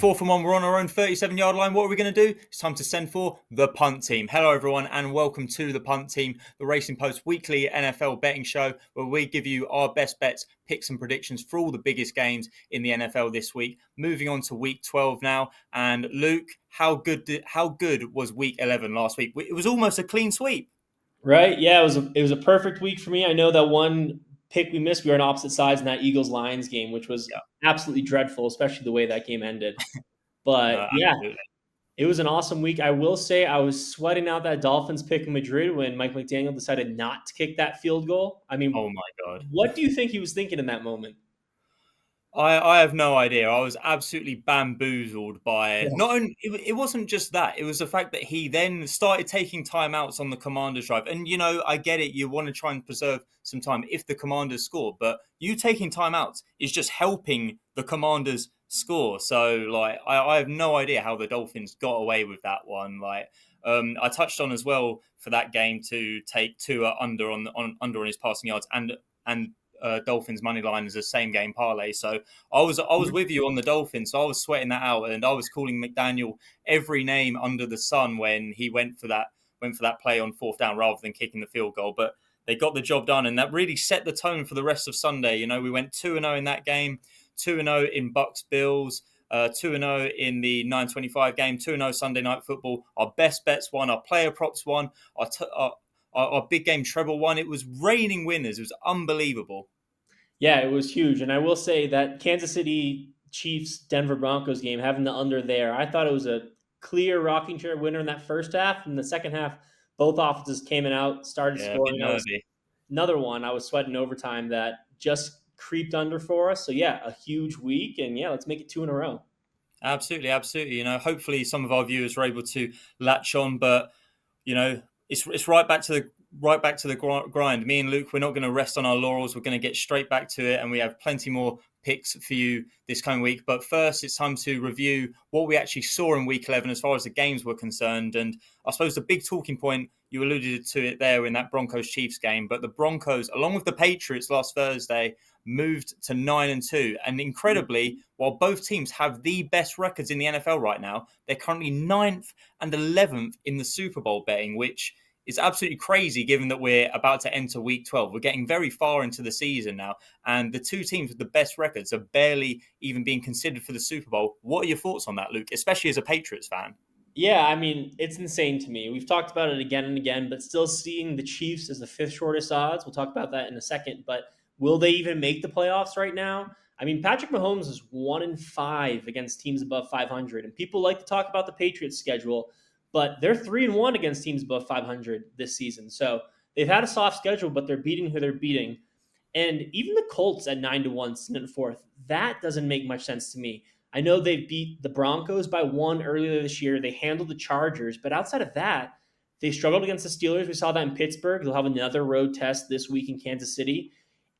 4th and 1. We're on our own 37-yard line. What are we going to do? It's time to send for the Punt Team. Hello, everyone, and welcome to the Punt Team, the Racing Post weekly NFL betting show, where we give you our best bets, picks, and predictions for all the biggest games in the NFL this week. Moving on to Week 12 now. And Luke, how good was Week 11 last week? It was almost a clean sweep. Right? Yeah, it was a perfect week for me. I know that one pick we missed, we were on opposite sides in that Eagles-Lions game, which was Yeah, absolutely dreadful, especially the way that game ended. no, But yeah, absolutely. it was an awesome week. I will say I was sweating out that Dolphins pick in Madrid when Mike McDaniel decided not to kick that field goal. I mean, Oh, my God. what do you think he was thinking in that moment? I have no idea. I was absolutely bamboozled by Yeah. not only it wasn't just that, it was the fact that he then started taking timeouts on the Commanders drive. And I get it, you want to try and preserve some time if the Commanders score, but you taking timeouts is just helping the Commanders score. So like I have no idea how the Dolphins got away with that one. I touched on as well for that game to take Tua under on his passing yards and Dolphins money line is a same game parlay. So I was with you on the Dolphins. So I was sweating that out, and I was calling McDaniel every name under the sun when he went for that play on 4th down rather than kicking the field goal. But they got the job done, and that really set the tone for the rest of Sunday. We went 2-0 in that game, 2-0 in Bucks Bills. 2-0 in the 9:25 game, 2-0 Sunday Night Football. Our best bets won, our player props won, our big game treble won. It was raining winners. It was unbelievable. Yeah, it was huge. And I will say that Kansas City Chiefs Denver Broncos game, having the under there, I thought it was a clear rocking chair winner in that first half. In the second half, both offenses came out, started Yeah, a bit scoring. I was nervy. another one I was sweating overtime that just creeped under for us. So yeah, a huge week, and yeah, let's make it two in a row. Absolutely, absolutely. Hopefully some of our viewers are able to latch on, but you know, it's right back to the grind. Me and Luke, we're not going to rest on our laurels. We're going to get straight back to it, and we have plenty more picks for you this coming week. But first, it's time to review what we actually saw in Week 11 as far as the games were concerned. And I suppose the big talking point, you alluded to it there in that Broncos-Chiefs game, but the Broncos, along with the Patriots last Thursday, moved to 9-2. And incredibly, while both teams have the best records in the NFL right now, they're currently 9th and 11th in the Super Bowl betting, which is absolutely crazy given that we're about to enter Week 12. We're getting very far into the season now, and the two teams with the best records are barely even being considered for the Super Bowl. What are your thoughts on that, Luke, especially as a Patriots fan? Yeah, I mean, it's insane to me. We've talked about it again and again, but still seeing the Chiefs as the fifth shortest odds. We'll talk about that in a second, but will they even make the playoffs right now? I mean, Patrick Mahomes is 1-5 against teams above 500, and people like to talk about the Patriots schedule, but they're 3-1 against teams above 500 this season. So they've had a soft schedule, but they're beating who they're beating. And even the Colts at 9-1, sitting in fourth, that doesn't make much sense to me. I know they beat the Broncos by one earlier this year. They handled the Chargers, but outside of that, they struggled against the Steelers. We saw that in Pittsburgh. They'll have another road test this week in Kansas City.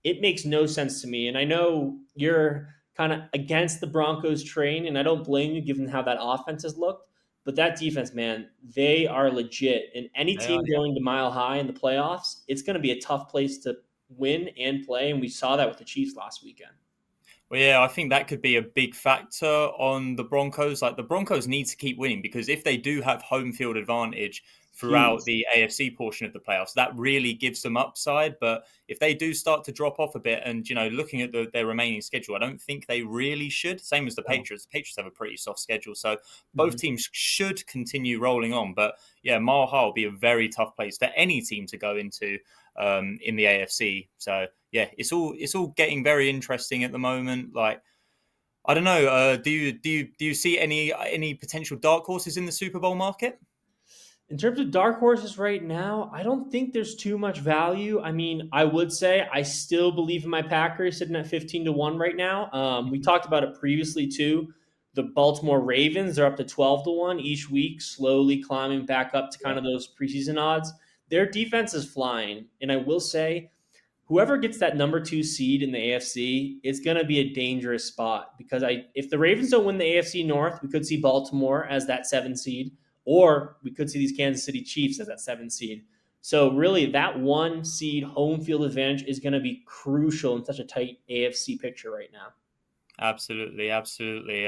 It makes no sense to me. And I know you're kind of against the Broncos train, and I don't blame you given how that offense has looked. But that defense, man, they are legit. And any They are, team going to mile high in the playoffs, it's going to be a tough place to win and play. And we saw that with the Chiefs last weekend. Well, yeah, I think that could be a big factor on the Broncos. Like the Broncos need to keep winning because if they do have home field advantage throughout Huge. the AFC portion of the playoffs, that really gives them upside. But if they do start to drop off a bit, and looking at their remaining schedule, I don't think they really should. Same as the No. Patriots. The Patriots have a pretty soft schedule, so both Mhm. teams should continue rolling on. But yeah, Mile High will be a very tough place for any team to go into in the AFC. So yeah, it's all getting very interesting at the moment. Like I don't know. Do you see any potential dark horses in the Super Bowl market? In terms of dark horses right now, I don't think there's too much value. I mean, I would say I still believe in my Packers sitting at 15-1 right now. We talked about it previously too. The Baltimore Ravens are up to 12-1 each week, slowly climbing back up to kind Yeah. of those preseason odds. Their defense is flying. And I will say, whoever gets that number two seed in the AFC, it's going to be a dangerous spot because if the Ravens don't win the AFC North, we could see Baltimore as that seven seed, or we could see these Kansas City Chiefs as that seven seed. So really, that one seed home field advantage is going to be crucial in such a tight AFC picture right now. Absolutely, absolutely.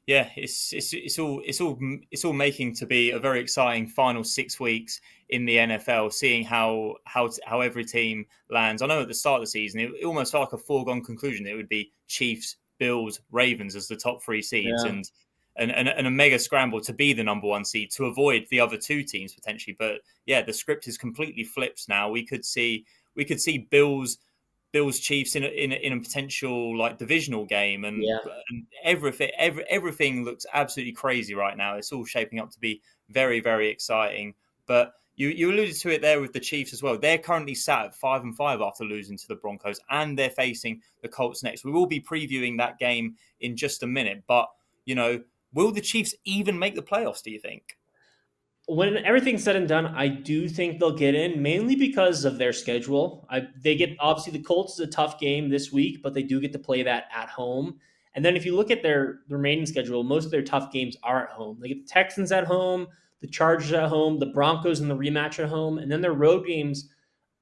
Yeah, it's all making to be a very exciting final 6 weeks in the NFL. Seeing how every team lands. I know at the start of the season it almost felt like a foregone conclusion. It would be Chiefs, Bills, Ravens as the top three seeds, Yeah. and a mega scramble to be the number one seed to avoid the other two teams potentially. But yeah, the script is completely flipped now. We could see Bills Chiefs in a potential like divisional game, Yeah. and everything looks absolutely crazy right now. It's all shaping up to be very very exciting. But you alluded to it there with the Chiefs as well. They're currently sat at 5-5 after losing to the Broncos, and they're facing the Colts next. We will be previewing that game in just a minute, but you know, will the Chiefs even make the playoffs? Do you think? When everything's said and done, I do think they'll get in, mainly because of their schedule. They get, obviously, the Colts is a tough game this week, but they do get to play that at home. And then if you look at their remaining schedule, most of their tough games are at home. They get the Texans at home, the Chargers at home, the Broncos in the rematch at home, and then their road games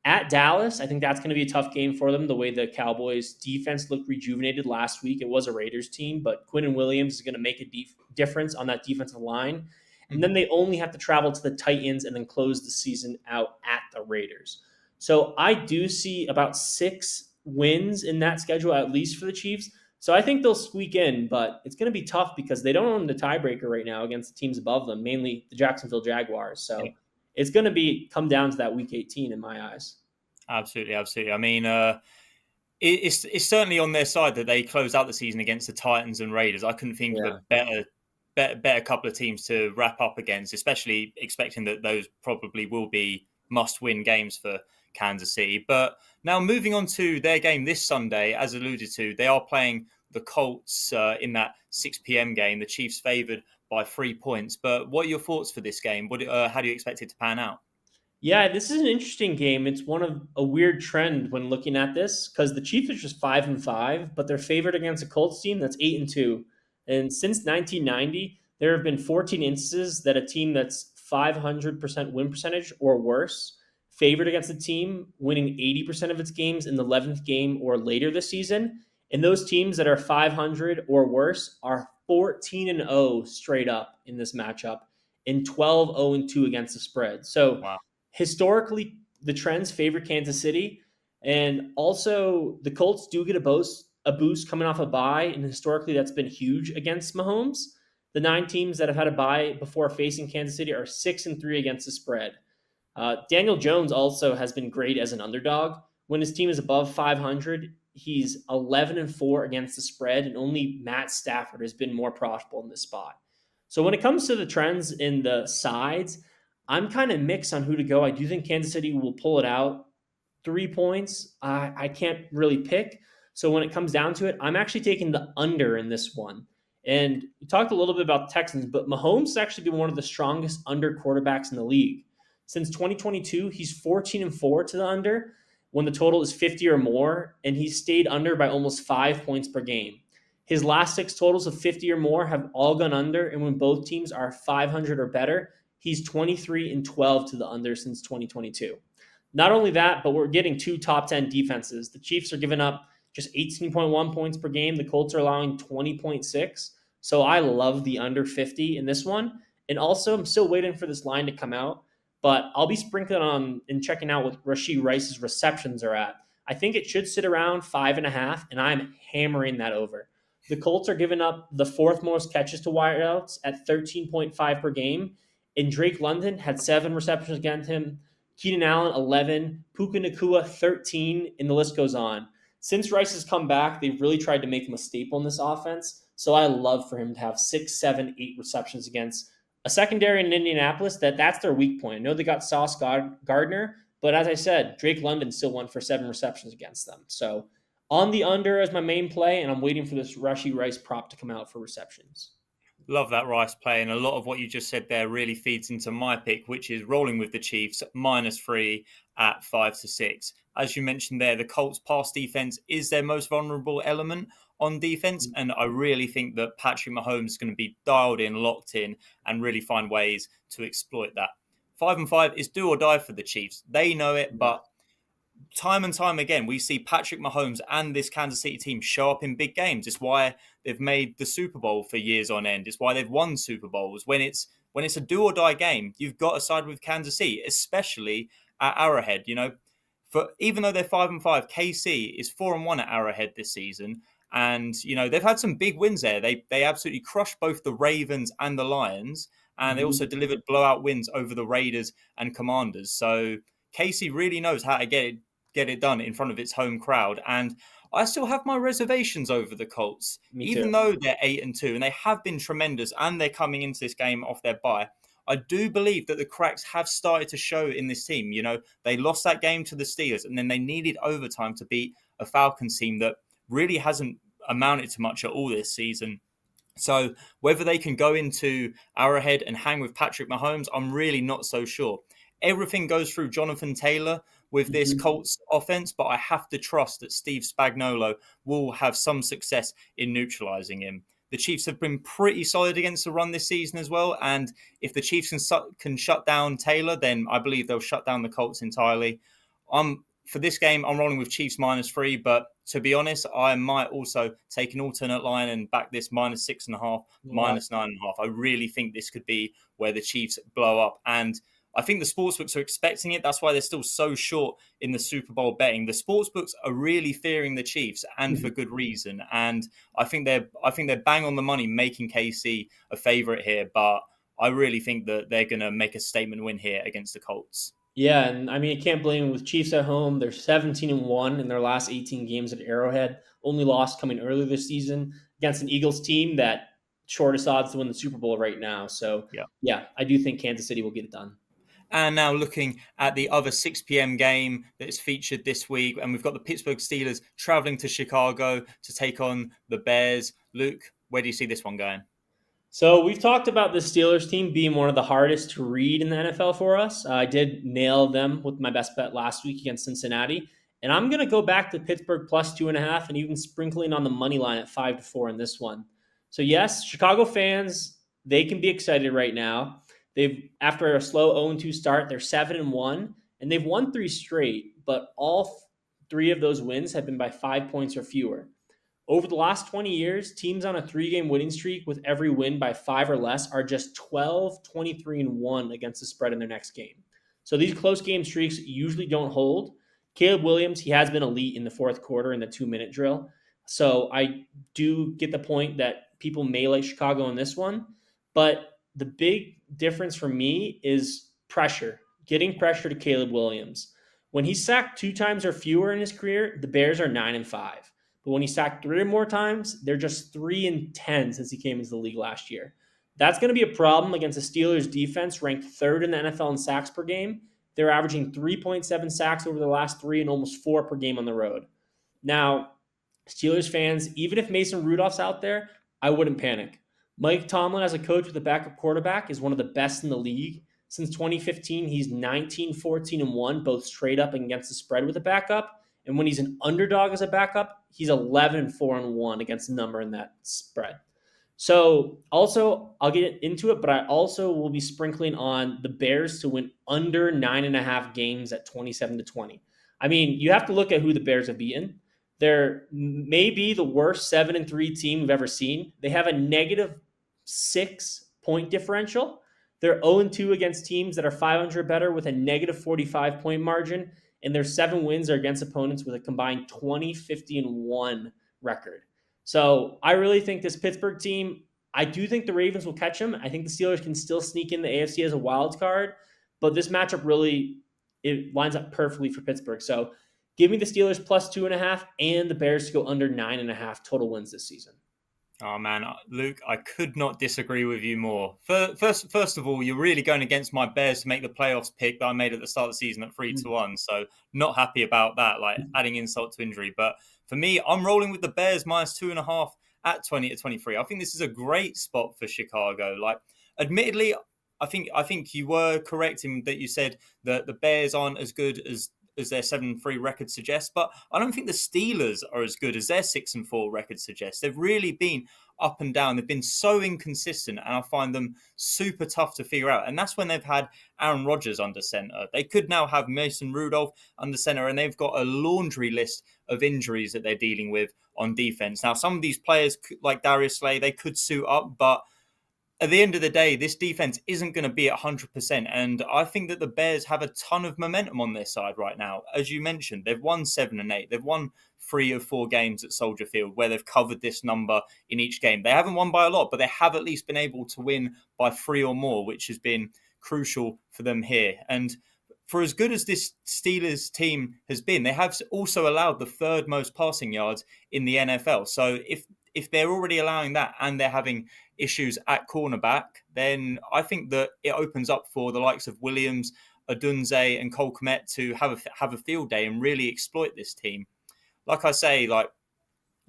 at Dallas. I think that's going to be a tough game for them. The way the Cowboys defense looked rejuvenated last week, it was a Raiders team, but Quinn Williams is going to make a difference on that defensive line. And then they only have to travel to the Titans and then close the season out at the Raiders. So I do see about 6 wins in that schedule, at least for the Chiefs. So I think they'll squeak in, but it's going to be tough because they don't own the tiebreaker right now against the teams above them, mainly the Jacksonville Jaguars. So it's going to be come down to that week 18 in my eyes. Absolutely, absolutely. I mean, it's certainly on their side that they closed out the season against the Titans and Raiders. I couldn't think of Yeah. a better couple of teams to wrap up against, especially expecting that those probably will be must-win games for Kansas City. But now moving on to their game this Sunday, as alluded to, they are playing the Colts in that 6 p.m. game. The Chiefs favoured by 3 points. But what are your thoughts for this game? How do you expect it to pan out? Yeah, this is an interesting game. It's one of a weird trend when looking at this because the Chiefs are just 5-5, but they're favored against a Colts team that's 8-2. And since 1990, there have been 14 instances that a team that's 500% win percentage or worse favored against a team winning 80% of its games in the 11th game or later this season. And those teams that are 500 or worse are 14-0 straight up in this matchup and 12-0-2 against the spread. So Wow. historically, the trends favor Kansas City, and also the Colts do get a boost coming off a bye, and historically that's been huge against Mahomes. The 9 teams that have had a bye before facing Kansas City are 6-3 against the spread. Daniel Jones also has been great as an underdog. When his team is above 500, he's 11-4 against the spread, and only Matt Stafford has been more profitable in this spot. So when it comes to the trends in the sides, I'm kind of mixed on who to go. I do think Kansas City will pull it out. 3 points, I can't really pick. So when it comes down to it, I'm actually taking the under in this one. And we talked a little bit about the Texans, but Mahomes has actually been one of the strongest under quarterbacks in the league. Since 2022, he's 14-4 to the under when the total is 50 or more, and he's stayed under by almost 5 points per game. His last 6 totals of 50 or more have all gone under, and when both teams are 500 or better, he's 23-12 to the under since 2022. Not only that, but we're getting 2 top 10 defenses. The Chiefs are giving up just 18.1 points per game. The Colts are allowing 20.6. So I love the under 50 in this one. And also, I'm still waiting for this line to come out, but I'll be sprinkling on and checking out what Rashee Rice's receptions are at. I think it should sit around 5.5, and I'm hammering that over. The Colts are giving up the 4th most catches to wideouts at 13.5 per game, and Drake London had 7 receptions against him. Keenan Allen, 11. Puka Nacua, 13. And the list goes on. Since Rice has come back, they've really tried to make him a staple in this offense. So I love for him to have 6, 7, 8 receptions against a secondary in Indianapolis that's their weak point. I know they got Sauce Gardner, but as I said, Drake London still went for 7 receptions against them. So on the under as my main play, and I'm waiting for this Rashee Rice prop to come out for receptions. Love that Rice play, and a lot of what you just said there really feeds into my pick, which is rolling with the Chiefs -3 at 5-6. As you mentioned there, the Colts' pass defense is their most vulnerable element on defense, and I really think that Patrick Mahomes is going to be dialed in, locked in, and really find ways to exploit that. 5-5 is do or die for the Chiefs. They know it, but time and time again, we see Patrick Mahomes and this Kansas City team show up in big games. It's why they've made the Super Bowl for years on end. It's why they've won Super Bowls. When it's a do or die game, you've got to side with Kansas City, especially at Arrowhead. For even though they're 5-5, KC is 4-1 at Arrowhead this season, and they've had some big wins there. They absolutely crushed both the Ravens and the Lions, and they also delivered blowout wins over the Raiders and Commanders. So KC really knows how to get it done in front of its home crowd. And I still have my reservations over the Colts, even though they're 8-2 and they have been tremendous, and they're coming into this game off their bye. I do believe that the cracks have started to show in this team. They lost that game to the Steelers, and then they needed overtime to beat a Falcons team that really hasn't amounted to much at all this season. So whether they can go into Arrowhead and hang with Patrick Mahomes, I'm really not so sure. Everything goes through Jonathan Taylor with this Colts offense, but I have to trust that Steve Spagnuolo will have some success in neutralizing him. The Chiefs have been pretty solid against the run this season as well, and if the Chiefs can shut down Taylor, then I believe they'll shut down the Colts entirely. For this game, I'm rolling with Chiefs -3, but to be honest, I might also take an alternate line and back this -6.5, -9.5. I really think this could be where the Chiefs blow up, and I think the sportsbooks are expecting it. That's why they're still so short in the Super Bowl betting. The sportsbooks are really fearing the Chiefs, and for good reason. And I think they're bang on the money making KC a favorite here. But I really think that they're going to make a statement win here against the Colts. Yeah, and I can't blame them with Chiefs at home. They're 17-1 in their last 18 games at Arrowhead. Only loss coming earlier this season against an Eagles team that shortest odds to win the Super Bowl right now. So yeah, I do think Kansas City will get it done. And now looking at the other 6 p.m. game that is featured this week, and we've got the Pittsburgh Steelers traveling to Chicago to take on the Bears. Luke, where do you see this one going? So we've talked about the Steelers team being one of the hardest to read in the NFL for us. I did nail them with my best bet last week against Cincinnati. And I'm going to go back to Pittsburgh +2.5 and even sprinkling on the money line at 5-4 in this one. So yes, Chicago fans, they can be excited right now. After a slow 0-2 start, they're 7-1, and they've won 3 straight, but all 3 of those wins have been by 5 points or fewer. Over the last 20 years, teams on a 3-game winning streak with every win by 5 or less are just 12, 23-1 against the spread in their next game. So these close game streaks usually don't hold. Caleb Williams, he has been elite in the fourth quarter in the 2-minute drill. So I do get the point that people may like Chicago in this one, but the big difference for me is pressure, getting pressure to Caleb Williams. When he's sacked 2 times or fewer in his career, the Bears are 9-5. But when he's sacked 3 or more times, they're just 3-10 since he came into the league last year. That's going to be a problem against the Steelers defense, ranked 3rd in the NFL in sacks per game. They're averaging 3.7 sacks over the last 3 and almost 4 per game on the road. Now, Steelers fans, even if Mason Rudolph's out there, I wouldn't panic. Mike Tomlin, as a coach with a backup quarterback, is one of the best in the league. Since 2015, he's 19-14-1, both straight up and against the spread with a backup. And when he's an underdog as a backup, he's 11-4-1 against the number in that spread. So also, I'll get into it, but I also will be sprinkling on the Bears to win under 9.5 games at 27-20. You have to look at who the Bears have beaten. They're maybe the worst 7-3 team we've ever seen. They have a -6 point differential. They're 0-2 against teams that are 500 better with a -45 point margin, and their 7 wins are against opponents with a combined 20-50-1 record. So I really think this Pittsburgh team, I do think the Ravens will catch them. I think the Steelers can still sneak in the AFC as a wild card, but this matchup really, it lines up perfectly for Pittsburgh. So give me the Steelers +2.5 and the Bears to go under 9.5 total wins this season. Oh, man, Luke, I could not disagree with you more. First of all, you're really going against my Bears to make the playoffs pick that I made at the start of the season at 3-1. So not happy about that, like adding insult to injury. But for me, I'm rolling with the Bears -2.5 at 20-23. I think this is a great spot for Chicago. Like, admittedly, I think you were correct in that you said that the Bears aren't as good as as their 7-3 record suggests, but I don't think the Steelers are as good as their 6-4 record suggests. They've really been up and down. They've been so inconsistent, and I find them super tough to figure out. And that's when they've had Aaron Rodgers under center. They could now have Mason Rudolph under center, and they've got a laundry list of injuries that they're dealing with on defense. Now, some of these players, like Darius Slay, they could suit up, but at the end of the day, this defense isn't going to be at 100%. And I think that the Bears have a ton of momentum on their side right now. As you mentioned, they've won 7 and 8. They've won 3 of 4 games at Soldier Field where they've covered this number in each game. They haven't won by a lot, but they have at least been able to win by 3 or more, which has been crucial for them here. And for as good as this Steelers team has been, they have also allowed the 3rd most passing yards in the NFL. So if they're already allowing that and they're having issues at cornerback, then I think that it opens up for the likes of Williams, Odunze, and Cole Kmet to have a field day and really exploit this team. Like I say,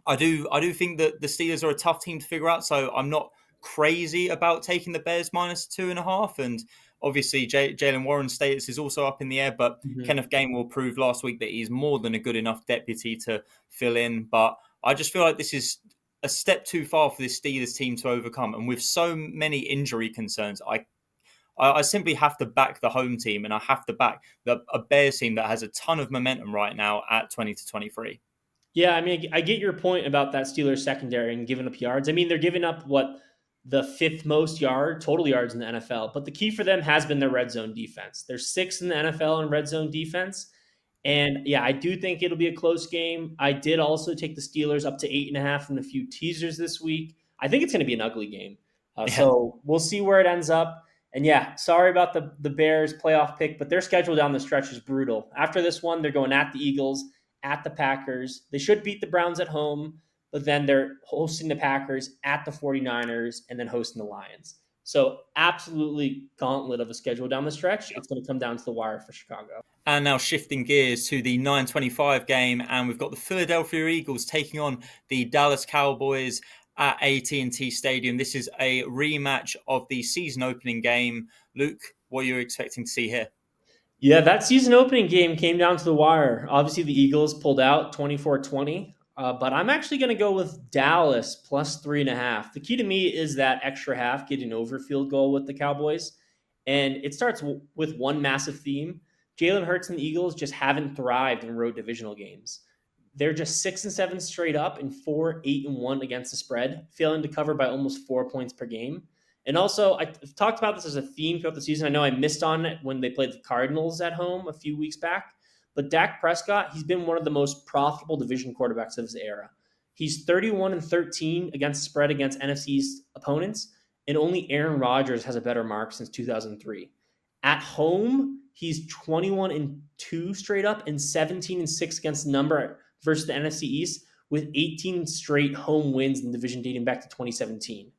I do think that the Steelers are a tough team to figure out, so I'm not crazy about taking the Bears minus 2.5. And obviously, Jalen Warren's status is also up in the air, but Kenneth Gainwell proved last week that he's more than a good enough deputy to fill in. But I just feel like this is a step too far for this Steelers team to overcome. And with so many injury concerns, I simply have to back the home team, and I have to back a Bears team that has a ton of momentum right now at 20-23. Yeah, I mean, I get your point about that Steelers secondary and giving up yards. I mean, they're giving up the 5th most total yards in the NFL. But the key for them has been their red zone defense. They're 6th in the NFL in red zone defense. And yeah, I do think it'll be a close game. I did also take the Steelers up to 8.5 in a few teasers this week. I think it's going to be an ugly game. So we'll see where it ends up. And yeah, sorry about the Bears playoff pick, but their schedule down the stretch is brutal. After this one, they're going at the Eagles, at the Packers. They should beat the Browns at home, but then they're hosting the Packers, at the 49ers, and then hosting the Lions. So absolutely gauntlet of a schedule down the stretch. It's going to come down to the wire for Chicago. And now shifting gears to the 9:25 game, and we've got the Philadelphia Eagles taking on the Dallas Cowboys at AT&T Stadium. This is a rematch of the season opening game. Luke, what are you expecting to see here? Yeah, that season opening game came down to the wire. Obviously, the Eagles pulled out 24-20, but I'm actually going to go with Dallas plus 3.5. The key to me is that extra half, getting over field goal with the Cowboys. And it starts with one massive theme. Jalen Hurts and the Eagles just haven't thrived in road divisional games. They're just 6-7 straight up and 4-8-1 against the spread, failing to cover by almost 4 points per game. And also, I've talked about this as a theme throughout the season. I know I missed on it when they played the Cardinals at home a few weeks back. But Dak Prescott, he's been one of the most profitable division quarterbacks of his era. He's 31-13 against the spread against NFC East opponents, and only Aaron Rodgers has a better mark since 2003. At home, he's 21-2 straight up and 17-6 against the number versus the NFC East, with 18 straight home wins in the division dating back to 2017.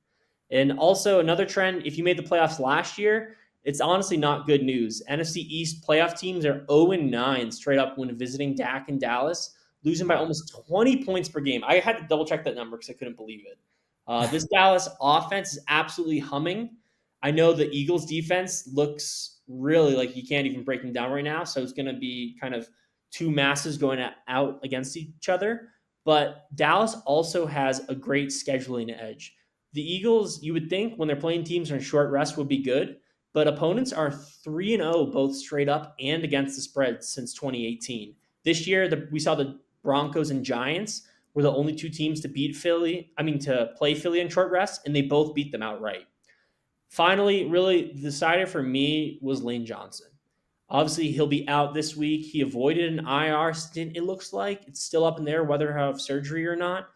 And also another trend, if you made the playoffs last year, it's honestly not good news. NFC East playoff teams are 0-9 straight up when visiting Dak and Dallas, losing by almost 20 points per game. I had to double check that number because I couldn't believe it. This Dallas offense is absolutely humming. I know the Eagles defense looks really like you can't even break them down right now. So it's going to be kind of two masses going out against each other. But Dallas also has a great scheduling edge. The Eagles, you would think when they're playing teams on short rest would be good, but opponents are 3-0 both straight up and against the spread since 2018. This year, we saw the Broncos and Giants were the only two teams to play Philly in short rest, and they both beat them outright. Finally, really, the decider for me was Lane Johnson. Obviously, he'll be out this week. He avoided an IR stint, it looks like. It's still up in there whether he'll have surgery or not.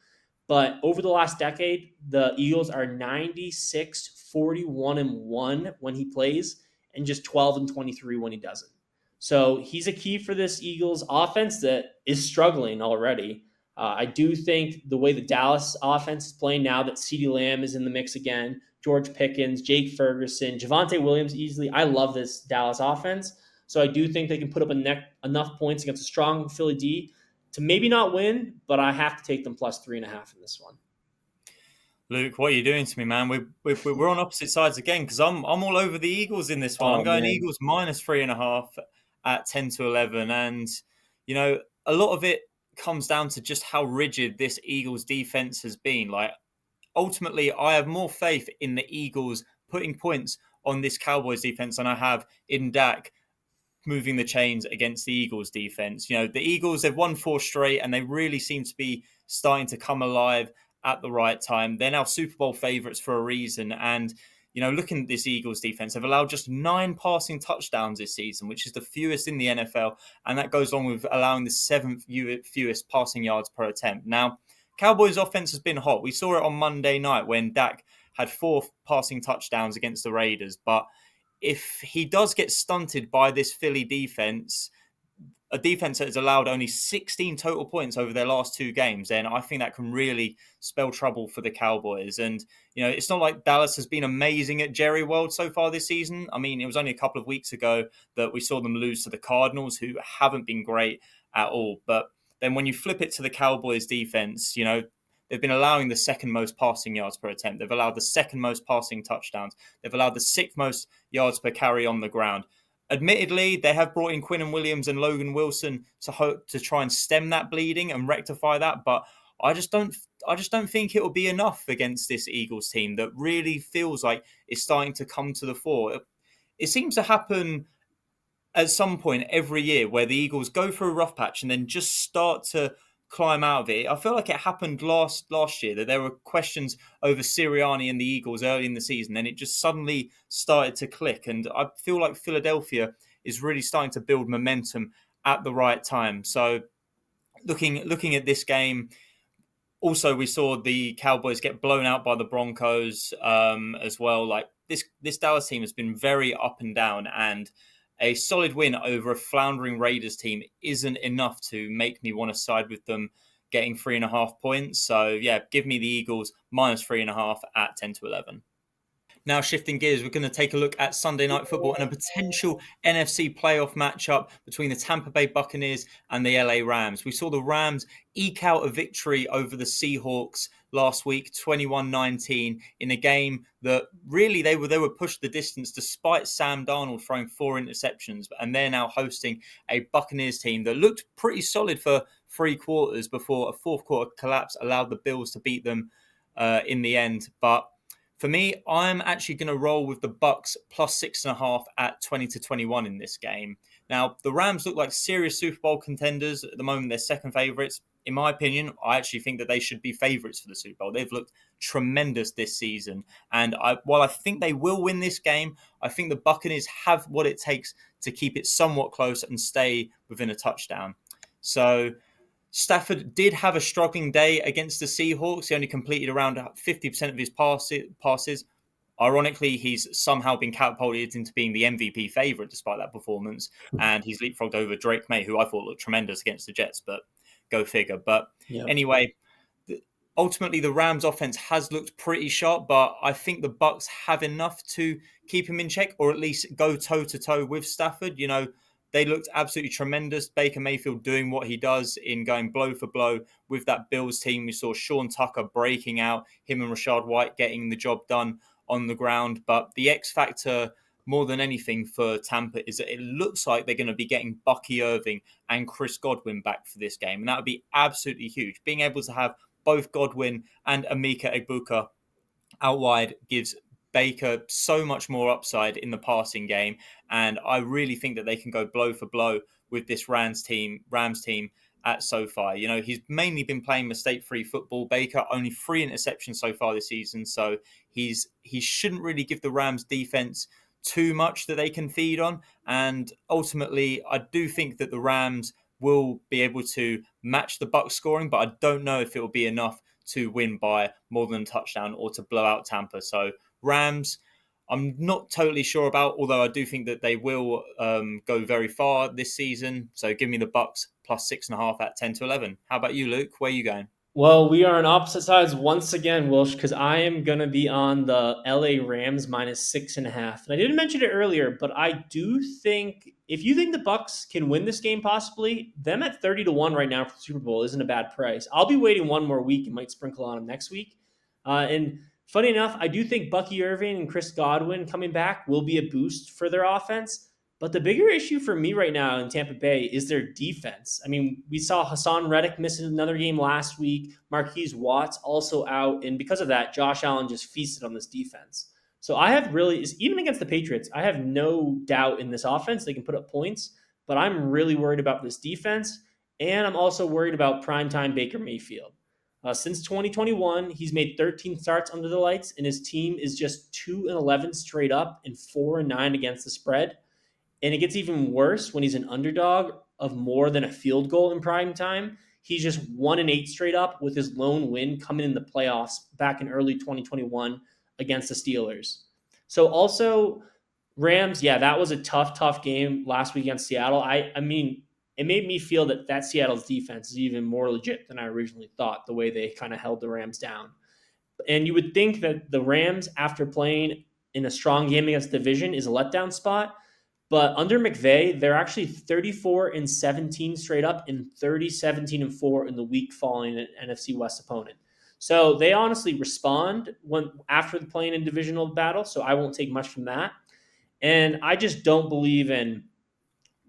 But over the last decade, the Eagles are 96-41-1 when he plays and just 12-23 when he doesn't. So he's a key for this Eagles offense that is struggling already. I do think the way the Dallas offense is playing now that CeeDee Lamb is in the mix again, George Pickens, Jake Ferguson, Javonte Williams easily. I love this Dallas offense. So I do think they can put up enough points against a strong Philly D to maybe not win, but I have to take them plus 3.5 in this one. Luke, what are you doing to me, man? We're on opposite sides again because I'm all over the Eagles in this one. I'm going Eagles minus 3.5. at 10-11. And, a lot of it comes down to just how rigid this Eagles defense has been. Like, ultimately, I have more faith in the Eagles putting points on this Cowboys defense than I have in Dak moving the chains against the Eagles defense. The Eagles, they've won 4 straight and they really seem to be starting to come alive at the right time. They're now Super Bowl favorites for a reason. And, looking at this Eagles defense, they've allowed just 9 passing touchdowns this season, which is the fewest in the NFL. And that goes along with allowing the 7th fewest passing yards per attempt. Now, Cowboys offense has been hot. We saw it on Monday night when Dak had 4 passing touchdowns against the Raiders. But if he does get stunted by this Philly defense, a defense that has allowed only 16 total points over their last 2 games, then I think that can really spell trouble for the Cowboys. And, it's not like Dallas has been amazing at Jerry World so far this season. I mean, it was only a couple of weeks ago that we saw them lose to the Cardinals, who haven't been great at all. But then when you flip it to the Cowboys defense, they've been allowing the 2nd most passing yards per attempt. They've allowed the 2nd most passing touchdowns. They've allowed the 6th most yards per carry on the ground. Admittedly, they have brought in Quinnen Williams and Logan Wilson to try and stem that bleeding and rectify that, but I just don't think it will be enough against this Eagles team that really feels like it's starting to come to the fore. It seems to happen at some point every year where the Eagles go through a rough patch and then just start to climb out of it. I feel like it happened last year that there were questions over Sirianni and the Eagles early in the season, and it just suddenly started to click. And I feel like Philadelphia is really starting to build momentum at the right time. So looking at this game, also we saw the Cowboys get blown out by the Broncos as well. Like this Dallas team has been very up and down, and a solid win over a floundering Raiders team isn't enough to make me want to side with them getting 3.5 points. So, yeah, give me the Eagles minus 3.5 at 10-11. Now, shifting gears, we're going to take a look at Sunday Night Football and a potential NFC playoff matchup between the Tampa Bay Buccaneers and the LA Rams. We saw the Rams eke out a victory over the Seahawks last week, 21-19, in a game that really they were pushed the distance despite Sam Darnold throwing 4 interceptions. And they're now hosting a Buccaneers team that looked pretty solid for 3 quarters before a 4th quarter collapse allowed the Bills to beat them in the end. But for me, I'm actually going to roll with the Bucs plus 6.5 at 20-21 in this game. Now, the Rams look like serious Super Bowl contenders at the moment. They're 2nd favorites. In my opinion, I actually think that they should be favorites for the Super Bowl. They've looked tremendous this season. And while I think they will win this game, I think the Buccaneers have what it takes to keep it somewhat close and stay within a touchdown. So Stafford did have a struggling day against the Seahawks. He only completed around 50% of his passes. Ironically, he's somehow been catapulted into being the MVP favorite despite that performance. And he's leapfrogged over Drake May, who I thought looked tremendous against the Jets, but go figure. But Anyway, ultimately the Rams offense has looked pretty sharp, but I think the Bucs have enough to keep him in check or at least go toe-to-toe with Stafford. They looked absolutely tremendous. Baker Mayfield doing what he does in going blow for blow with that Bills team. We saw Sean Tucker breaking out, him and Rachaad White getting the job done on the ground. But the X factor more than anything for Tampa is that it looks like they're going to be getting Bucky Irving and Chris Godwin back for this game. And that would be absolutely huge. Being able to have both Godwin and Emeka Egbuka out wide gives Baker so much more upside in the passing game. And I really think that they can go blow for blow with this Rams team at SoFi. He's mainly been playing mistake-free football. Baker, only 3 interceptions so far this season. So he shouldn't really give the Rams defense too much that they can feed on. And ultimately, I do think that the Rams will be able to match the Bucs scoring, but I don't know if it will be enough to win by more than a touchdown or to blow out Tampa. So Rams, I'm not totally sure about, although I do think that they will go very far this season. So give me the Bucs plus 6.5 at 10-11. How about you, Luke? Where are you going? Well, we are on opposite sides once again, Wilsh, because I am going to be on the LA Rams minus 6.5. And I didn't mention it earlier, but I do think if you think the Bucs can win this game, possibly, them at 30-1 right now for the Super Bowl isn't a bad price. I'll be waiting one more week and might sprinkle on them next week. And funny enough, I do think Bucky Irving and Chris Godwin coming back will be a boost for their offense. But the bigger issue for me right now in Tampa Bay is their defense. I mean, we saw Hassan Reddick miss another game last week. Marquise Watts also out. And because of that, Josh Allen just feasted on this defense. So I have really, even against the Patriots, I have no doubt in this offense. They can put up points, but I'm really worried about this defense. And I'm also worried about primetime Baker Mayfield. Since 2021, he's made 13 starts under the lights, and his team is just 2-11 straight up and 4-9 against the spread. And it gets even worse when he's an underdog of more than a field goal in prime time. He's just 1-8 straight up, with his lone win coming in the playoffs back in early 2021 against the Steelers. So also, Rams, yeah, that was a tough game last week against Seattle. I mean, it made me feel that Seattle's defense is even more legit than I originally thought, the way they kind of held the Rams down. And you would think that the Rams, after playing in a strong game against the division, is a letdown spot. But under McVay, they're actually 34-17 straight up and 30-17-4 in the week following an NFC West opponent. So they honestly respond after playing in divisional battle. So I won't take much from that. And I just don't believe in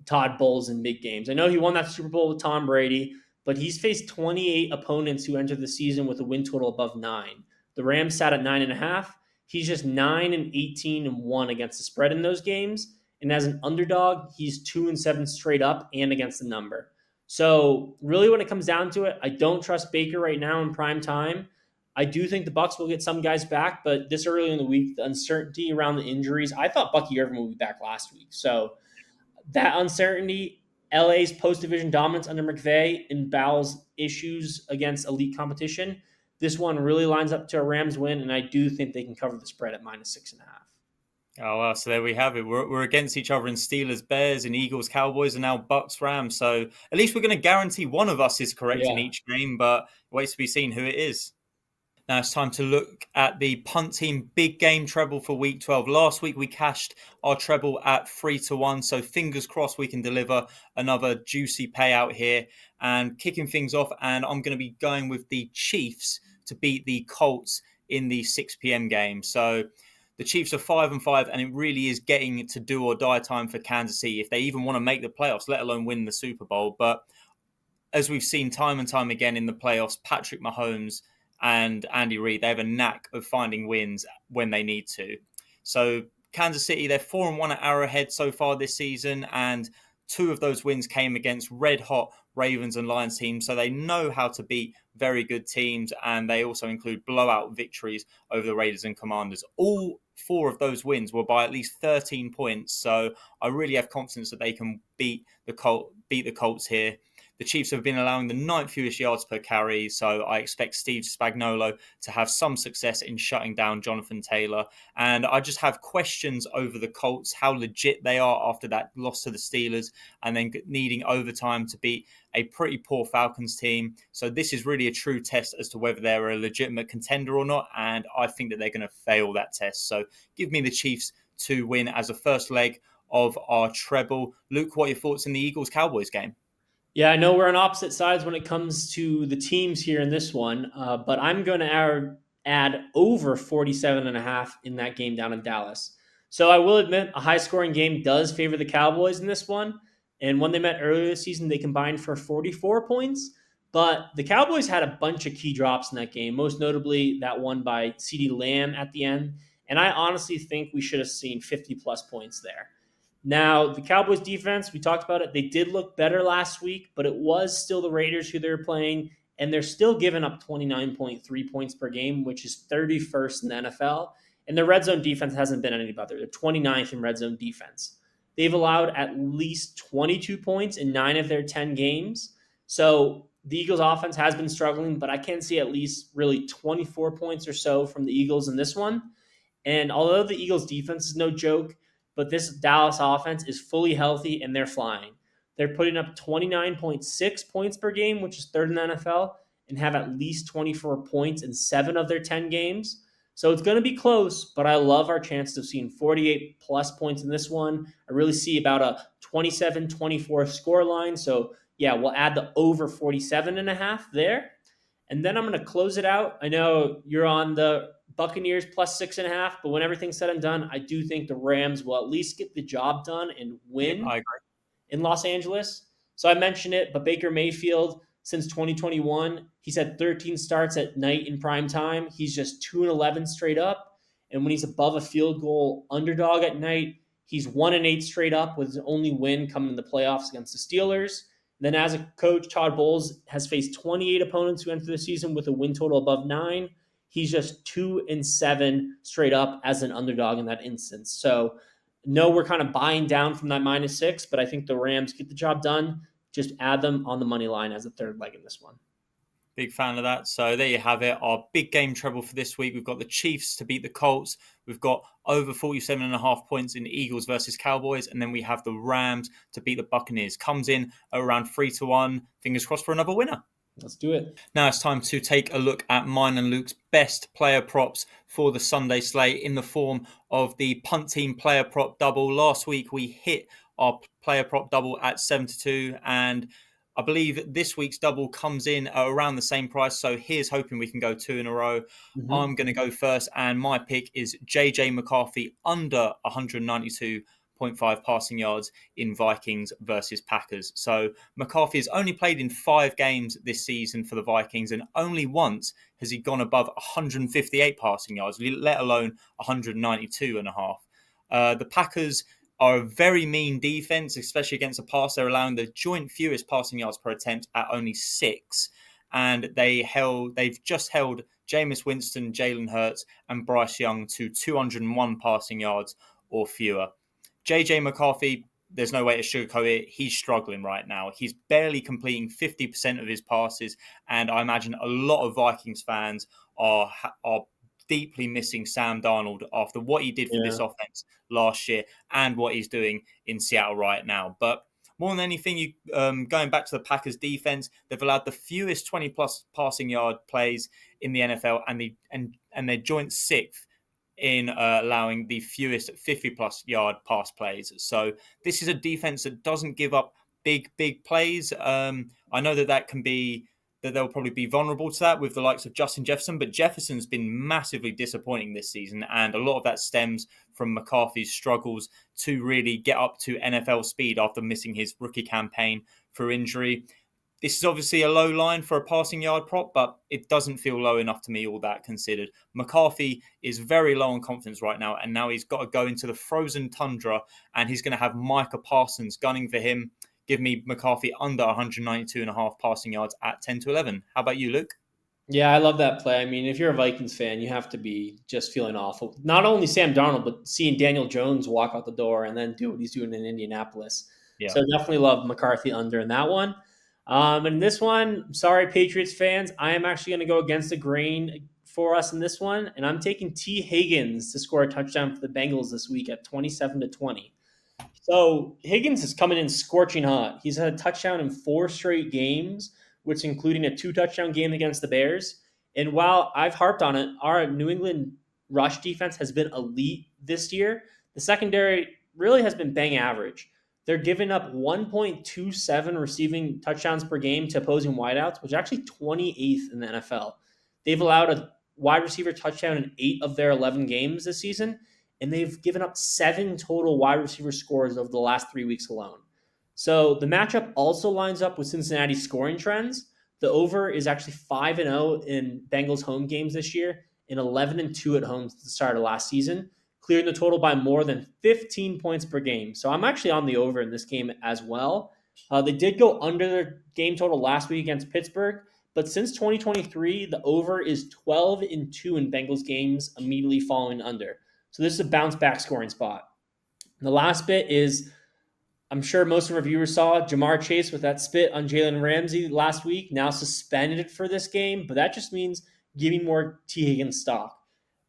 Todd Bowles in big games. I know he won that Super Bowl with Tom Brady, but he's faced 28 opponents who entered the season with a win total above 9. The Rams sat at 9.5. He's just 9-18-1 against the spread in those games. And as an underdog, he's 2-7 straight up and against the number. So really, when it comes down to it, I don't trust Baker right now in prime time. I do think the Bucs will get some guys back, but this early in the week, the uncertainty around the injuries, I thought Bucky Irvin would be back last week. So that uncertainty, LA's post-division dominance under McVay, and Bowles' issues against elite competition, this one really lines up to a Rams win, and I do think they can cover the spread at -6.5. Oh, well, so there we have it. We're against each other in Steelers, Bears, and Eagles, Cowboys, and now Bucks, Rams. So at least we're going to guarantee one of us is correct in each game, but waits to be seen who it is. Now it's time to look at the Punt Team big game treble for Week 12. Last week we cashed our treble at 3-1, so fingers crossed we can deliver another juicy payout here. And kicking things off, and I'm going to be going with the Chiefs to beat the Colts in the 6 p.m. game. So the Chiefs are 5-5, and it really is getting to do or die time for Kansas City if they even want to make the playoffs, let alone win the Super Bowl. But as we've seen time and time again in the playoffs, Patrick Mahomes and Andy Reid, they have a knack of finding wins when they need to. So Kansas City, they're 4-1 at Arrowhead so far this season, and 2 of those wins came against red-hot Ravens and Lions teams, so they know how to beat very good teams, and they also include blowout victories over the Raiders and Commanders. All 4 of those wins were by at least 13 points, so I really have confidence that they can beat the Colts here. The Chiefs have been allowing the 9th fewest yards per carry, so I expect Steve Spagnuolo to have some success in shutting down Jonathan Taylor. And I just have questions over the Colts, how legit they are after that loss to the Steelers, and then needing overtime to beat a pretty poor Falcons team. So this is really a true test as to whether they're a legitimate contender or not, and I think that they're going to fail that test. So give me the Chiefs to win as a first leg of our treble. Luke, what are your thoughts in the Eagles-Cowboys game? Yeah, I know we're on opposite sides when it comes to the teams here in this one, but I'm going to add over 47.5 in that game down in Dallas. So I will admit a high-scoring game does favor the Cowboys in this one, and when they met earlier this season, they combined for 44 points, but the Cowboys had a bunch of key drops in that game, most notably that one by CeeDee Lamb at the end, and I honestly think we should have seen 50-plus points there. Now, the Cowboys defense, we talked about it. They did look better last week, but it was still the Raiders who they're playing, and they're still giving up 29.3 points per game, which is 31st in the NFL. And their red zone defense hasn't been any better. They're 29th in red zone defense. They've allowed at least 22 points in 9 of their 10 games. So the Eagles offense has been struggling, but I can see at least really 24 points or so from the Eagles in this one. And although the Eagles defense is no joke, but this Dallas offense is fully healthy and they're flying. They're putting up 29.6 points per game, which is 3rd in the NFL, and have at least 24 points in 7 of their 10 games. So it's going to be close, but I love our chances of seeing 48-plus points in this one. I really see about a 27-24 score line. So, yeah, we'll add the over 47.5 there. And then I'm going to close it out. I know you're on the Buccaneers plus 6.5, but when everything's said and done, I do think the Rams will at least get the job done and Yep, win I agree. in Los Angeles. So I mentioned it, but Baker Mayfield, since 2021, he's had 13 starts at night in prime time. He's just 2-11 straight up. And when he's above a field goal underdog at night, he's 1-8 straight up, with his only win coming in the playoffs against the Steelers. Then as a coach, Todd Bowles has faced 28 opponents who enter the season with a win total above 9. He's just 2-7 straight up as an underdog in that instance. So no, we're kind of buying down from that -6, but I think the Rams get the job done. Just add them on the money line as a third leg in this one. Big fan of that. So there you have it. Our big game treble for this week. We've got the Chiefs to beat the Colts. We've got over 47.5 points in Eagles versus Cowboys. And then we have the Rams to beat the Buccaneers. Comes in at around 3-1. Fingers crossed for another winner. Let's do it. Now it's time to take a look at mine and Luke's best player props for the Sunday slate in the form of the Punt Team player prop double. Last week we hit our player prop double at 7-2, and I believe this week's double comes in at around the same price. So here's hoping we can go 2 in a row. I'm going to go first, and my pick is JJ McCarthy under 192.5 passing yards in Vikings versus Packers. So McCarthy has only played in 5 games this season for the Vikings, and only once has he gone above 158 passing yards, let alone 192.5. The Packers are a very mean defense, especially against the pass. They're allowing the joint fewest passing yards per attempt at only 6. And they've just held Jameis Winston, Jalen Hurts, and Bryce Young to 201 passing yards or fewer. JJ McCarthy, there's no way to sugarcoat it. He's struggling right now. He's barely completing 50% of his passes, and I imagine a lot of Vikings fans are deeply missing Sam Darnold after what he did for this offense last year and what he's doing in Seattle right now. But more than anything, going back to the Packers defense, they've allowed the fewest 20-plus passing yard plays in the NFL, and they're joint 6th in allowing the fewest 50-plus yard pass plays. So this is a defense that doesn't give up big plays. I know that they'll probably be vulnerable to that with the likes of Justin Jefferson, but Jefferson's been massively disappointing this season, and a lot of that stems from McCarthy's struggles to really get up to NFL speed after missing his rookie campaign for injury. This is obviously a low line for a passing yard prop, but it doesn't feel low enough to me, all that considered. McCarthy is very low on confidence right now, and now he's got to go into the frozen tundra, and he's going to have Micah Parsons gunning for him. Give me McCarthy under 192.5 passing yards at 10-11. How about you, Luke? Yeah, I love that play. I mean, if you're a Vikings fan, you have to be just feeling awful. Not only Sam Darnold, but seeing Daniel Jones walk out the door and then do what he's doing in Indianapolis. Yeah. So definitely love McCarthy under in that one. And this one, sorry, Patriots fans, I am actually going to go against the grain for us in this one, and I'm taking T. Higgins to score a touchdown for the Bengals this week at 27-20. So Higgins is coming in scorching hot. He's had a touchdown in 4 straight games, which including a 2-touchdown game against the Bears. And while I've harped on it, our New England rush defense has been elite this year. The secondary really has been bang average. They're giving up 1.27 receiving touchdowns per game to opposing wideouts, which is actually 28th in the NFL. They've allowed a wide receiver touchdown in 8 of their 11 games this season, and they've given up 7 total wide receiver scores over the last 3 weeks alone. So the matchup also lines up with Cincinnati's scoring trends. The over is actually 5-0 in Bengals home games this year and 11-2 at home at the start of last season, clearing the total by more than 15 points per game. So I'm actually on the over in this game as well. They did go under their game total last week against Pittsburgh, but since 2023, the over is 12-2 in Bengals games immediately following under. So this is a bounce back scoring spot. The last bit is, I'm sure most of our viewers saw Jamar Chase with that spit on Jalen Ramsey last week, now suspended for this game, but that just means giving more T. Higgins stock.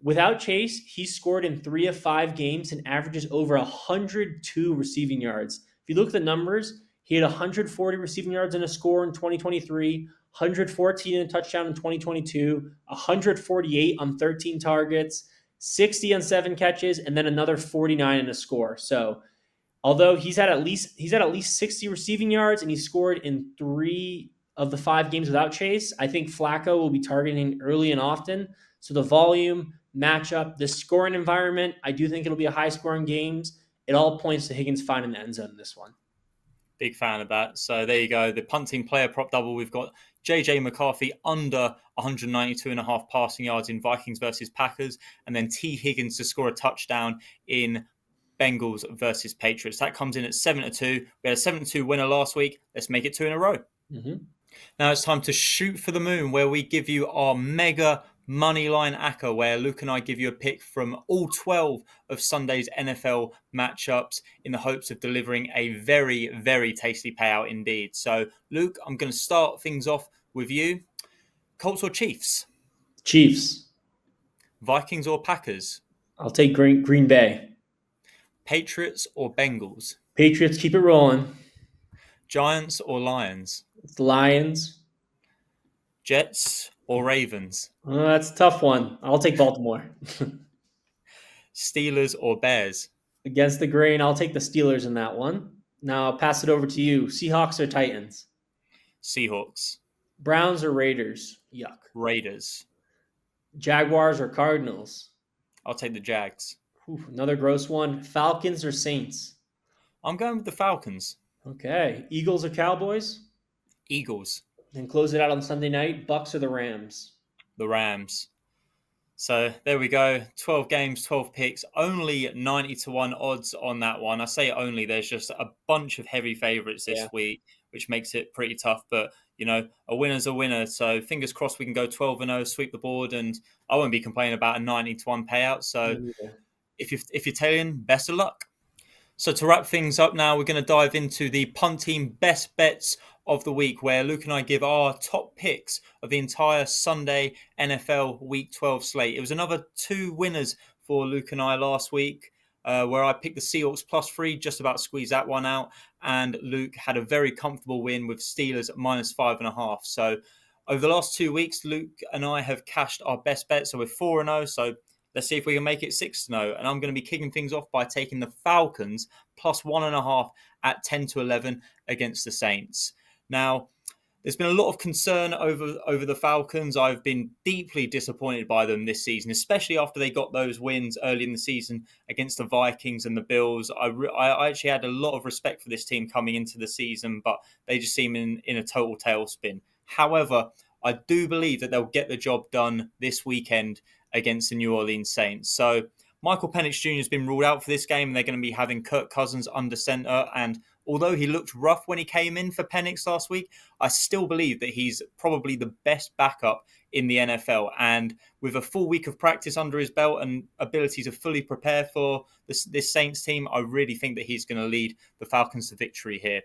Without Chase, he scored in 3 of 5 games and averages over 102 receiving yards. If you look at the numbers, he had 140 receiving yards and a score in 2023, 114 and a touchdown in 2022, 148 on 13 targets, 60 on 7 catches, and then another 49 in a score. So although he's had at least 60 receiving yards and he scored in 3 of the 5 games without Chase, I think Flacco will be targeting early and often. So the volume matchup, this scoring environment, I do think it'll be a high-scoring games. It all points to Higgins finding the end zone in this one. Big fan of that. So there you go. The Punt Team player prop double. We've got JJ McCarthy under 192.5 passing yards in Vikings versus Packers, and then T. Higgins to score a touchdown in Bengals versus Patriots. That comes in at 7-2. We had a 7-2 winner last week. Let's make it 2 in a row. Mm-hmm. Now it's time to shoot for the moon, where we give you our mega moneyline acca, where Luke and I give you a pick from all 12 of Sunday's NFL matchups in the hopes of delivering a very, very tasty payout indeed. So, Luke, I'm going to start things off with you. Colts or Chiefs? Chiefs. Vikings or Packers? I'll take Green Bay. Patriots or Bengals? Patriots, keep it rolling. Giants or Lions? It's the Lions. Jets or Ravens? That's a tough one. I'll take Baltimore. Steelers or Bears? Against the grain, I'll take the Steelers in that one. Now I'll pass it over to you. Seahawks or Titans? Seahawks. Browns or Raiders? Yuck. Raiders. Jaguars or Cardinals? I'll take the Jags. Another gross one. Falcons or Saints? I'm going with the Falcons. Okay. Eagles or Cowboys? Eagles. And close it out on Sunday night. Bucks or the Rams? The Rams. So there we go. 12 games, 12 picks. Only 90-1 odds on that one. I say only. There's just a bunch of heavy favourites this week, which makes it pretty tough. But, you know, a winner's a winner. So fingers crossed we can go 12-0, sweep the board. And I won't be complaining about a 90-1 payout. So if you're tailing, best of luck. So to wrap things up now, we're going to dive into the Punt Team best bets of the week, where Luke and I give our top picks of the entire Sunday NFL Week 12 slate. It was another 2 winners for Luke and I last week, where I picked the Seahawks +3, just about squeezed that one out. And Luke had a very comfortable win with Steelers at -5.5. So over the last 2 weeks, Luke and I have cashed our best bet. So we're 4-0. So let's see if we can make it 6-0. And I'm going to be kicking things off by taking the Falcons +1.5 at 10-11 against the Saints. Now, there's been a lot of concern over the Falcons. I've been deeply disappointed by them this season, especially after they got those wins early in the season against the Vikings and the Bills. I actually had a lot of respect for this team coming into the season, but they just seem in a total tailspin. However, I do believe that they'll get the job done this weekend against the New Orleans Saints. So Michael Penix Jr. has been ruled out for this game, and they're going to be having Kirk Cousins under center. And although he looked rough when he came in for Penix last week, I still believe that he's probably the best backup in the NFL. And with a full week of practice under his belt and ability to fully prepare for this Saints team, I really think that he's going to lead the Falcons to victory here.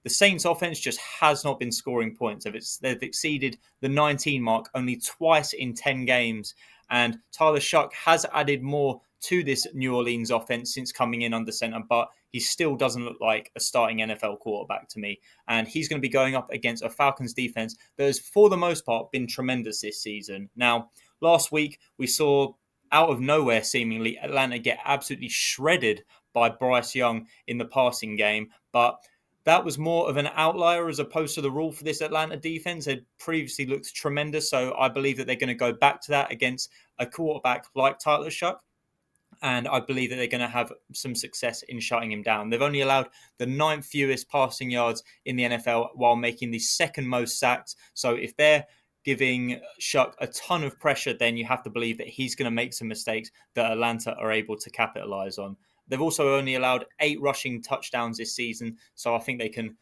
The Saints offense just has not been scoring points. They've exceeded the 19 mark only twice in 10 games. And Tyler Shuck has added more to this New Orleans offense since coming in under center, but he still doesn't look like a starting NFL quarterback to me. And he's going to be going up against a Falcons defense that has, for the most part, been tremendous this season. Now, last week, we saw out of nowhere, seemingly, Atlanta get absolutely shredded by Bryce Young in the passing game, but that was more of an outlier as opposed to the rule for this Atlanta defense. It previously looked tremendous, so I believe that they're going to go back to that against a quarterback like Tyler Shuck, and I believe that they're going to have some success in shutting him down. They've only allowed the 9th fewest passing yards in the NFL while making the 2nd most sacks. So if they're giving Shuck a ton of pressure, then you have to believe that he's going to make some mistakes that Atlanta are able to capitalize on. They've also only allowed 8 rushing touchdowns this season, so I think they can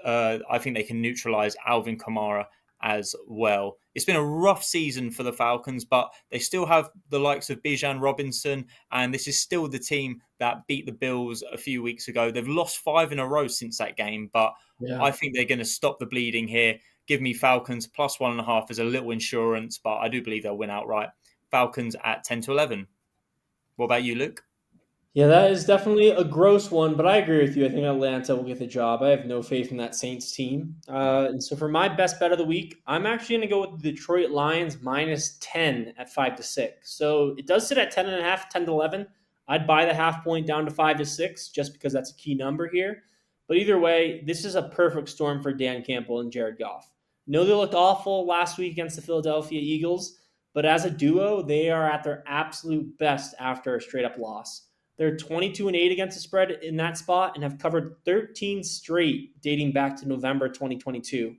neutralize Alvin Kamara as well. It's been a rough season for the Falcons, but they still have the likes of Bijan Robinson, and this is still the team that beat the Bills a few weeks ago. They've lost 5 in a row since that game, but I think they're going to stop the bleeding here. Give me Falcons +1.5 as a little insurance, but I do believe they'll win outright. Falcons at 10-11. What about you, Luke? Yeah, that is definitely a gross one, but I agree with you. I think Atlanta will get the job. I have no faith in that Saints team. And so for my best bet of the week, I'm actually going to go with the Detroit Lions -10 at 5-6. So it does sit at 10.5, 10-11. I'd buy the half point down to 5-6 just because that's a key number here. But either way, this is a perfect storm for Dan Campbell and Jared Goff. No, they looked awful last week against the Philadelphia Eagles, but as a duo, they are at their absolute best after a straight up loss. They're 22-8 against the spread in that spot and have covered 13 straight dating back to November 2022.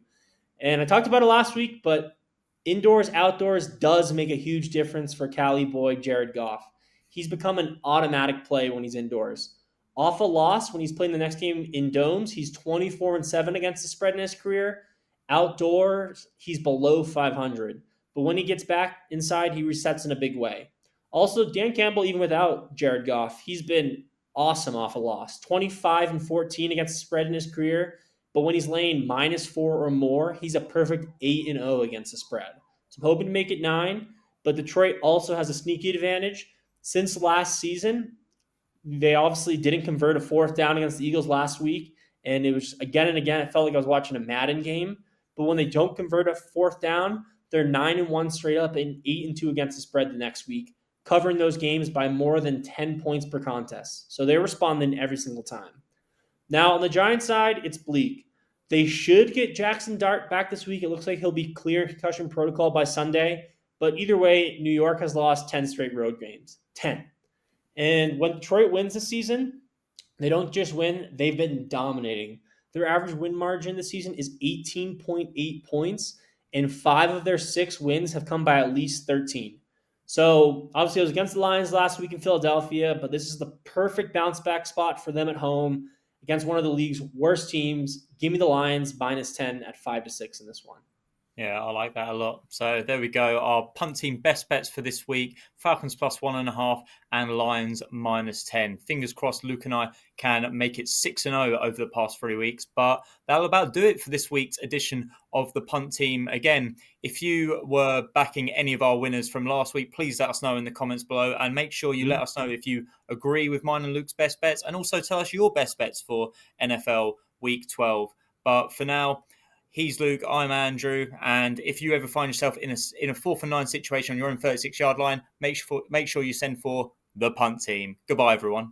And I talked about it last week, but indoors, outdoors does make a huge difference for Cali boy Jared Goff. He's become an automatic play when he's indoors. Off a loss, when he's playing the next game in domes, he's 24-7 against the spread in his career. Outdoors, he's below 500. But when he gets back inside, he resets in a big way. Also, Dan Campbell, even without Jared Goff, he's been awesome off a loss. 25-14 against the spread in his career. But when he's laying -4 or more, he's a perfect 8-0 against the spread. So I'm hoping to make it 9. But Detroit also has a sneaky advantage. Since last season, they obviously didn't convert a 4th down against the Eagles last week. And it was again and again, it felt like I was watching a Madden game. But when they don't convert a 4th down, they're 9-1 straight up and 8-2 against the spread the next week, covering those games by more than 10 points per contest. So they're responding every single time. Now, on the Giants side, it's bleak. They should get Jackson Dart back this week. It looks like he'll be clear in concussion protocol by Sunday. But either way, New York has lost 10 straight road games. 10. And when Detroit wins this season, they don't just win, they've been dominating. Their average win margin this season is 18.8 points, and 5 of their 6 wins have come by at least 13. So, obviously, it was against the Lions last week in Philadelphia, but this is the perfect bounce back spot for them at home against one of the league's worst teams. Give me the Lions -10 at 5-6 in this one. Yeah, I like that a lot. So there we go. Our punt team best bets for this week: Falcons +1.5 and Lions -10. Fingers crossed Luke and I can make it 6-0 over the past 3 weeks. But that'll about do it for this week's edition of the punt team. Again, if you were backing any of our winners from last week, please let us know in the comments below, and make sure you let us know if you agree with mine and Luke's best bets, and also tell us your best bets for NFL Week 12. But for now, he's Luke, I'm Andrew, and if you ever find yourself in a 4th and 9 situation on your own 36-yard line, make sure you send for the punt team. Goodbye, everyone.